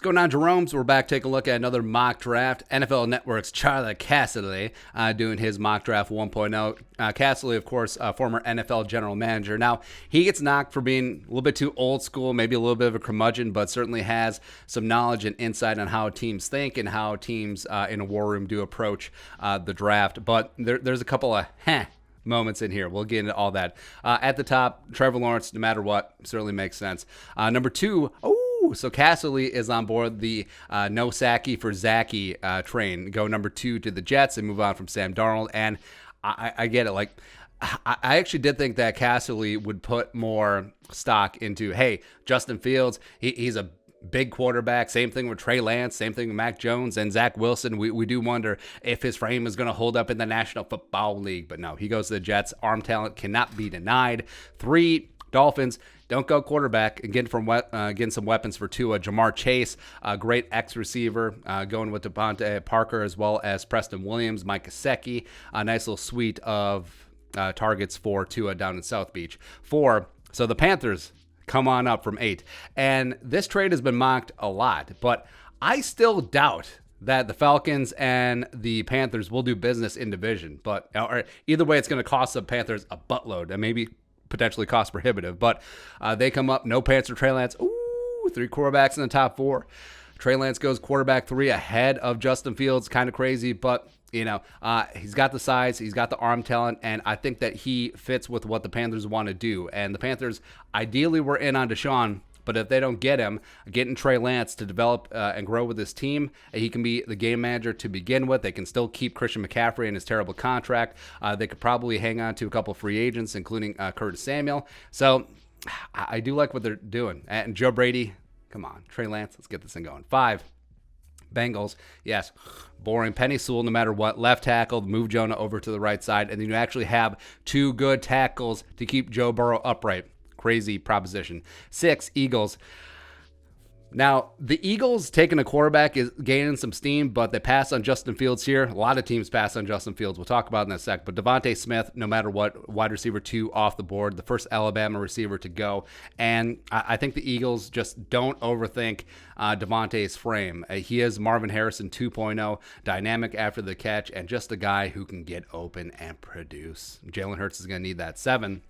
going on, Jerome's? We're back taking a look at another mock draft. NFL Network's Charley Casserly doing his mock draft 1.0. Casserly, of course, former NFL general manager. Now, he gets knocked for being a little bit too old school, maybe a little bit of a curmudgeon, but certainly has some knowledge and insight on how teams think and how teams in a war room do approach the draft. But there's a couple of moments in here. We'll get into all that. At the top, Trevor Lawrence, no matter what, certainly makes sense. Number two, so Casserly is on board the no Sacky for Zacky train. Go number two to the Jets and move on from Sam Darnold. And I get it. Like, I actually did think that Casserly would put more stock into, hey, Justin Fields, he's a big quarterback. Same thing with Trey Lance. Same thing with Mac Jones and Zach Wilson. We do wonder if his frame is going to hold up in the National Football League. But no, he goes to the Jets. Arm talent cannot be denied. 3, Dolphins. Don't go quarterback. Again, getting some weapons for Tua. Jamar Chase, a great X-receiver, going with Devontae Parker as well as Preston Williams, Mike Gesicki. A nice little suite of targets for Tua down in South Beach. 4, so the Panthers come on up from 8. And this trade has been mocked a lot, but I still doubt that the Falcons and the Panthers will do business in division. But either way, it's going to cost the Panthers a buttload and maybe potentially cost prohibitive. But they come up, no Panther, Trey Lance. 3 quarterbacks in the top 4. Trey Lance goes quarterback 3 ahead of Justin Fields. Kind of crazy, but he's got the size, he's got the arm talent, and I think that he fits with what the Panthers want to do. And the Panthers ideally were in on Deshaun, but if they don't get him, getting Trey Lance to develop and grow with his team, he can be the game manager to begin with. They can still keep Christian McCaffrey in his terrible contract. They could probably hang on to a couple free agents, including Curtis Samuel. So I do like what they're doing. And Joe Brady, come on, Trey Lance, let's get this thing going. 5, Bengals, yes, boring. Penny Sewell, no matter what, left tackle, move Jonah over to the right side, and then you actually have 2 good tackles to keep Joe Burrow upright. Crazy proposition. 6, Eagles. Now, the Eagles taking a quarterback is gaining some steam, but they pass on Justin Fields here. A lot of teams pass on Justin Fields. We'll talk about it in a sec. But Devontae Smith, no matter what, wide receiver 2 off the board, the first Alabama receiver to go. And I think the Eagles just don't overthink Devontae's frame. He is Marvin Harrison 2.0, dynamic after the catch, and just a guy who can get open and produce. Jalen Hurts is going to need that. 7.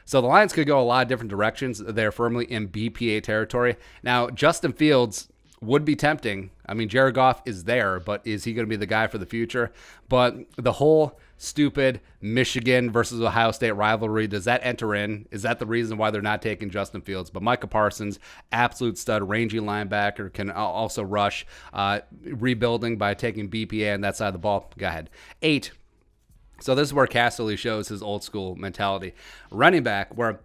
So the Lions could go a lot of different directions. They're firmly in BPA territory. Now, Justin Fields would be tempting. I mean, Jared Goff is there, but is he going to be the guy for the future? But the whole stupid Michigan versus Ohio State rivalry, does that enter in? Is that the reason why they're not taking Justin Fields? But Micah Parsons, absolute stud, rangy linebacker, can also rush, rebuilding by taking BPA on that side of the ball. Go ahead. 8. So this is where Casserly shows his old school mentality. Running back, where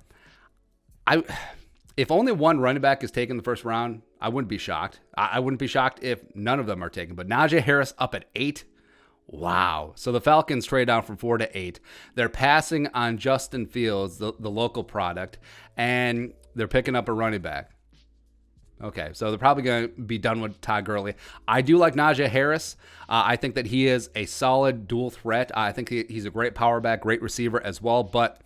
if only one running back is taken the first round, I wouldn't be shocked. I wouldn't be shocked if none of them are taken. But Najee Harris up at 8. Wow. So the Falcons trade down from 4 to 8. They're passing on Justin Fields, the local product, and they're picking up a running back. Okay, so they're probably going to be done with Todd Gurley. I do like Najee Harris. I think that he is a solid dual threat. I think he's a great power back, great receiver as well. But,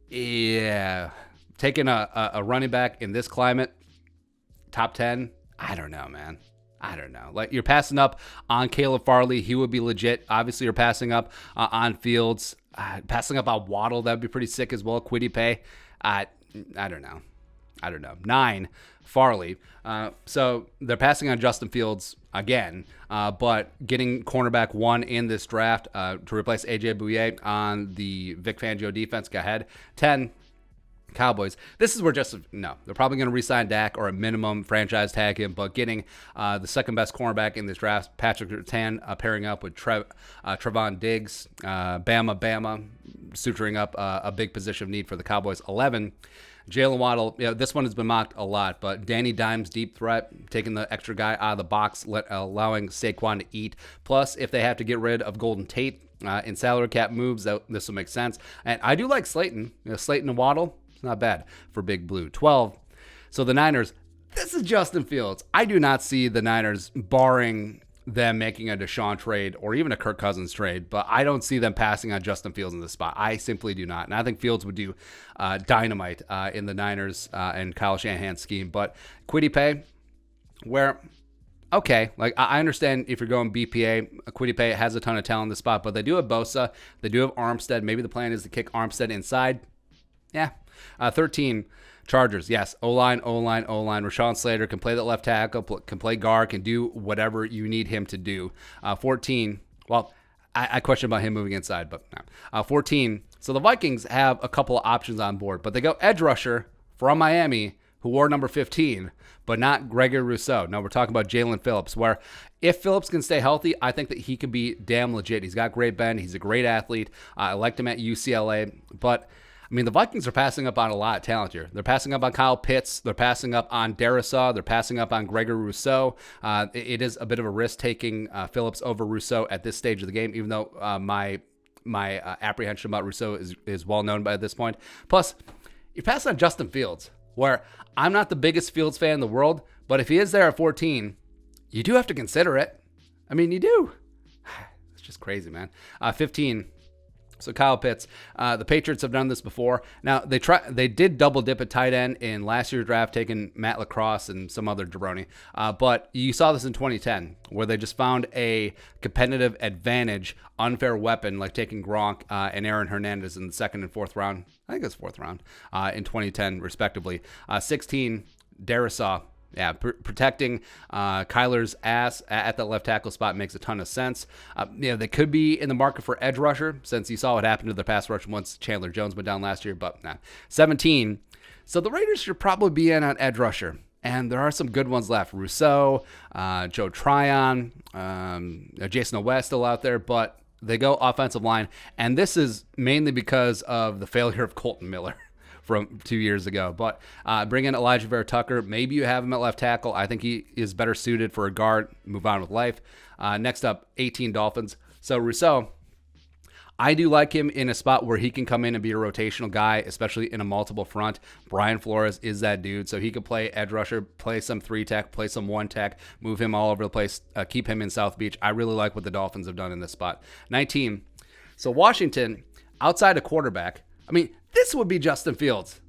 yeah, taking a running back in this climate, top 10, I don't know, man. I don't know. Like, you're passing up on Caleb Farley. He would be legit. Obviously, you're passing up on Fields. Passing up on Waddle, that would be pretty sick as well. Quiddy Pay. I don't know. 9, Farley. So they're passing on Justin Fields again, but getting cornerback 1 in this draft to replace A.J. Bouye on the Vic Fangio defense. Go ahead. 10, Cowboys. This is where they're probably going to re-sign Dak or a minimum franchise tag him, but getting the second best cornerback in this draft, Patrick Surtain, pairing up with Trevon Diggs, Bama, suturing up a big position of need for the Cowboys. 11, Jalen Waddle, this one has been mocked a lot, but Danny Dimes, deep threat, taking the extra guy out of the box, allowing Saquon to eat. Plus, if they have to get rid of Golden Tate in salary cap moves, this will make sense. And I do like Slayton. Slayton and Waddle, it's not bad for Big Blue. 12, so the Niners, this is Justin Fields. I do not see the Niners, barring them making a Deshaun trade or even a Kirk Cousins trade, but I don't see them passing on Justin Fields in this spot. I simply do not. And I think Fields would do dynamite in the Niners and Kyle Shanahan's scheme. But Quiddy Pay, where, okay, like I understand if you're going BPA, Quiddipe has a ton of talent in the spot, but they do have Bosa, they do have Armstead. Maybe the plan is to kick Armstead inside. Yeah. 13, Chargers. Yes, O-line. Rashawn Slater can play that left tackle, can play guard, can do whatever you need him to do. 14, well, I question about him moving inside, but no. 14, so the Vikings have a couple of options on board, but they go edge rusher from Miami, who wore number 15, but not Gregory Rousseau. No, we're talking about Jalen Phillips, where if Phillips can stay healthy, I think that he could be damn legit. He's got great bend. He's a great athlete. I liked him at UCLA, but I mean, the Vikings are passing up on a lot of talent here. They're passing up on Kyle Pitts. They're passing up on Darisaw. They're passing up on Gregory Rousseau. It is a bit of a risk taking Phillips over Rousseau at this stage of the game, even though my apprehension about Rousseau is well known by this point. Plus, you're passing on Justin Fields, where I'm not the biggest Fields fan in the world, but if he is there at 14, you do have to consider it. I mean, you do. It's just crazy, man. 15. So Kyle Pitts, the Patriots have done this before. Now they did double dip at tight end in last year's draft, taking Matt LaCrosse and some other jabroni. But you saw this in 2010, where they just found a competitive advantage, unfair weapon, like taking Gronk and Aaron Hernandez in the second and fourth round. I think it was fourth round in 2010, respectively. 16, Darisaw. Yeah, protecting Kyler's ass at the left tackle spot makes a ton of sense. They could be in the market for edge rusher, since you saw what happened to the pass rush once Chandler Jones went down last year, but nah. 17. So the Raiders should probably be in on edge rusher, and there are some good ones left. Rousseau, Joe Tryon, Jason West still out there, but they go offensive line, and this is mainly because of the failure of Colton Miller from 2 years ago. But bring in Elijah Vera Tucker. Maybe you have him at left tackle. I think he is better suited for a guard. Move on with life. Next up, 18 Dolphins. So Rousseau, I do like him in a spot where he can come in and be a rotational guy, especially in a multiple front. Brian Flores is that dude. So he could play edge rusher, play some 3-tech, play some 1-tech, move him all over the place, keep him in South Beach. I really like what the Dolphins have done in this spot. 19. So Washington, outside of quarterback, I mean, this would be Justin Fields,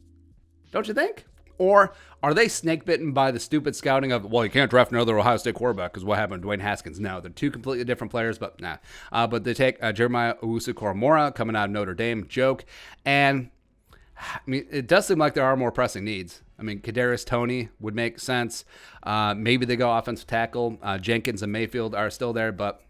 don't you think? Or are they snake bitten by the stupid scouting of, well, you can't draft another Ohio State quarterback because what happened to Dwayne Haskins? No, they're two completely different players, but nah. But they take Jeremiah Owusu-Koramoah coming out of Notre Dame, joke. And I mean, it does seem like there are more pressing needs. I mean, Kadarius Toney would make sense. Maybe they go offensive tackle. Jenkins and Mayfield are still there, but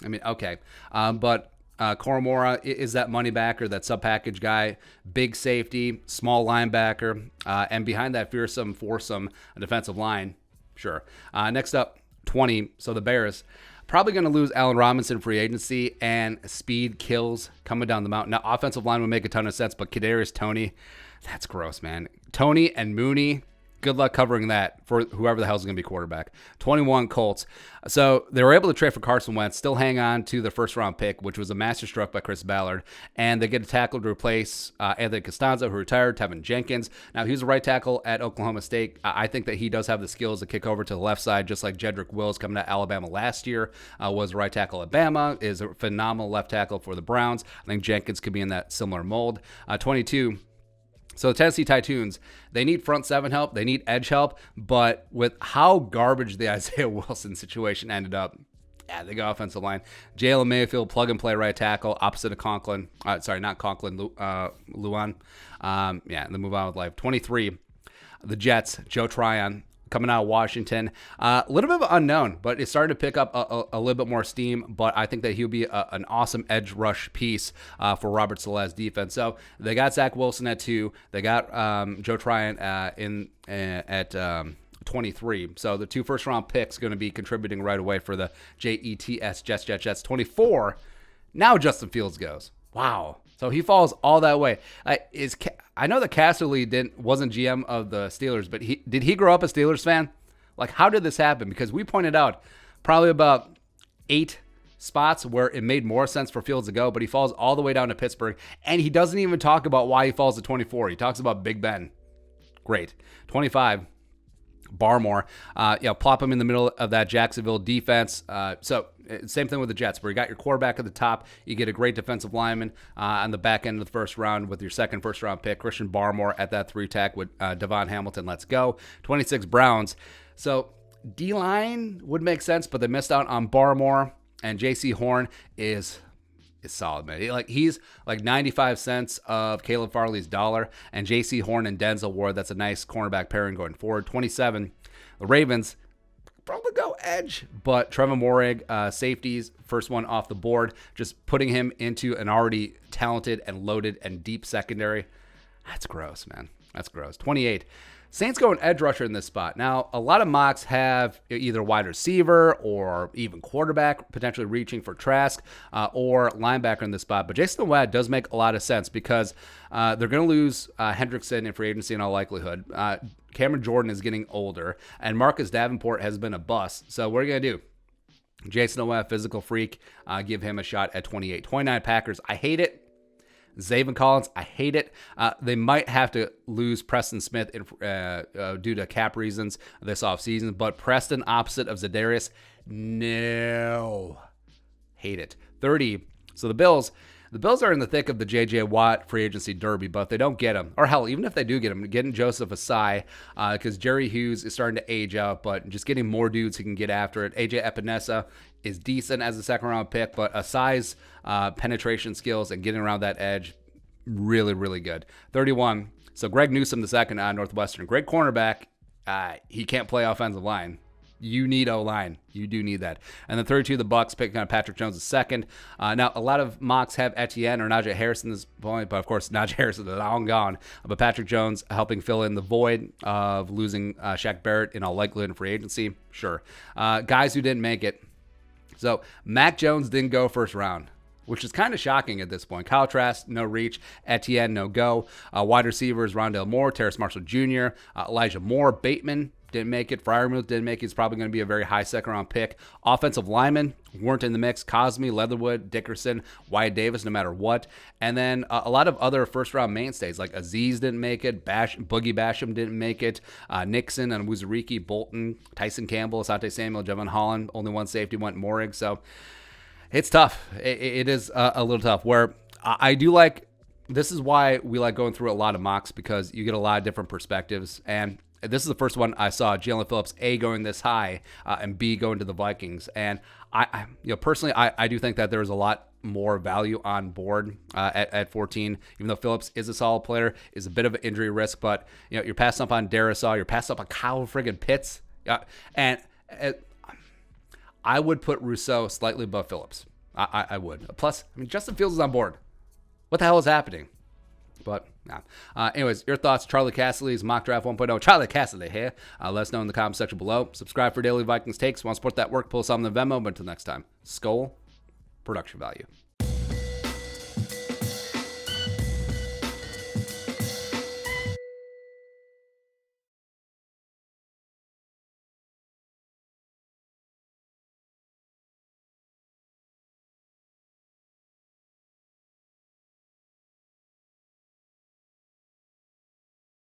I mean, okay. But Koramoah is that money backer, that sub-package guy, big safety, small linebacker, and behind that fearsome foursome defensive line. Sure. Next up, 20. So the Bears probably going to lose Allen Robinson free agency, and speed kills coming down the mountain. Now, offensive line would make a ton of sense, but Kadarius Toney, that's gross, man. Toney and Mooney, good luck covering that for whoever the hell is going to be quarterback. 21 Colts. So they were able to trade for Carson Wentz, still hang on to their first-round pick, which was a masterstroke by Chris Ballard, and they get a tackle to replace Anthony Costanzo, who retired, Tevin Jenkins. Now, he was a right tackle at Oklahoma State. I think that he does have the skills to kick over to the left side, just like Jedrick Wills coming to Alabama last year, was a right tackle at Bama, is a phenomenal left tackle for the Browns. I think Jenkins could be in that similar mold. 22. So the Tennessee Titans, they need front seven help, they need edge help, but with how garbage the Isaiah Wilson situation ended up, yeah, they go offensive line. Jalen Mayfield, plug and play right tackle, opposite of Conklin. Sorry, not Conklin, Luan. And then move on with life. 23, the Jets, Joe Tryon, coming out of Washington. A little bit of unknown, but it started to pick up a little bit more steam. But I think that he'll be an awesome edge rush piece for Robert Saleh's defense. So they got Zach Wilson at 2. They got Joe Tryon at 23. So the 2 first-round picks going to be contributing right away for the Jets. 24. Now Justin Fields goes. Wow. So he falls all that way. I know that Casserly wasn't GM of the Steelers, but did he grow up a Steelers fan? Like, how did this happen? Because we pointed out probably about 8 spots where it made more sense for Fields to go, but he falls all the way down to Pittsburgh, and he doesn't even talk about why he falls to 24. He talks about Big Ben. Great. 25. Barmore, plop him in the middle of that Jacksonville defense. So same thing with the Jets, where you got your quarterback at the top, you get a great defensive lineman on the back end of the first round with your second first-round pick, Christian Barmore at that 3-tech with Devon Hamilton. Let's go. 26 Browns. So D-line would make sense, but they missed out on Barmore, and J.C. Horn is solid, man. He's like 95 cents of Caleb Farley's dollar, and J.C. Horn and Denzel Ward, that's a nice cornerback pairing going forward. 27, the Ravens probably go edge, but Trevor Moehrig, safeties, first one off the board, just putting him into an already talented and loaded and deep secondary. That's gross, man. That's gross. 28. Saints go an edge rusher in this spot. Now, a lot of mocks have either wide receiver or even quarterback, potentially reaching for Trask, or linebacker in this spot. But Jason Wad does make a lot of sense because they're going to lose Hendrickson in free agency in all likelihood. Cameron Jordan is getting older, and Marcus Davenport has been a bust. So what are you going to do? Jason Wad, physical freak, give him a shot at 28. 29 Packers. I hate it. Zaven Collins, I hate it. They might have to lose Preston Smith due to cap reasons this offseason, but Preston opposite of Za'Darius, no. Hate it. 30. So the Bills are in the thick of the J.J. Watt free agency derby, but if they don't get him, or hell, even if they do get him, getting Joseph Asai, because Jerry Hughes is starting to age out, but just getting more dudes who can get after it. A.J. Epinesa is decent as a second-round pick, but Asai's penetration skills and getting around that edge, really, really good. 31. So Greg Newsome, the second on Northwestern. Great cornerback. He can't play offensive line. You need O-line. You do need that. And then 32, the Bucs picking on Patrick Jones the second. Now, a lot of mocks have Etienne or Najee Harris in this point, but of course, Najee Harris is long gone. But Patrick Jones helping fill in the void of losing Shaq Barrett in all likelihood in free agency. Sure. Guys who didn't make it. So Mac Jones didn't go first round, which is kind of shocking at this point. Kyle Trask, no reach. Etienne, no go. Wide receivers, Rondale Moore, Terrace Marshall Jr., Elijah Moore, Bateman didn't make it. Freiermuth didn't make it. It's probably going to be a very high second-round pick. Offensive linemen weren't in the mix. Cosme, Leatherwood, Dickerson, Wyatt Davis, no matter what. And then a lot of other first-round mainstays, like Aziz didn't make it. Boogie Basham didn't make it. Nixon and Wuzuriki, Bolton, Tyson Campbell, Asante Samuel, Jevon Holland. Only one safety went Moehrig. So it's tough. It is a little tough. Where I do like, this is why we like going through a lot of mocks, because you get a lot of different perspectives. And this is the first one I saw, Jalen Phillips, A, going this high, and B, going to the Vikings. And I personally, I do think that there is a lot more value on board at 14, even though Phillips is a solid player, is a bit of an injury risk. But you're passing up on Darisaw, you're passing up on Kyle friggin' Pitts, and I would put Rousseau slightly above Phillips. I would. Plus, Justin Fields is on board. What the hell is happening? But, nah. Anyways, your thoughts. Charley Casserly's Mock Draft 1.0. Charley Casserly here. Let us know in the comment section below. Subscribe for daily Vikings takes. Want to support that work, pull something in Venmo. But until next time, Skull Production Value.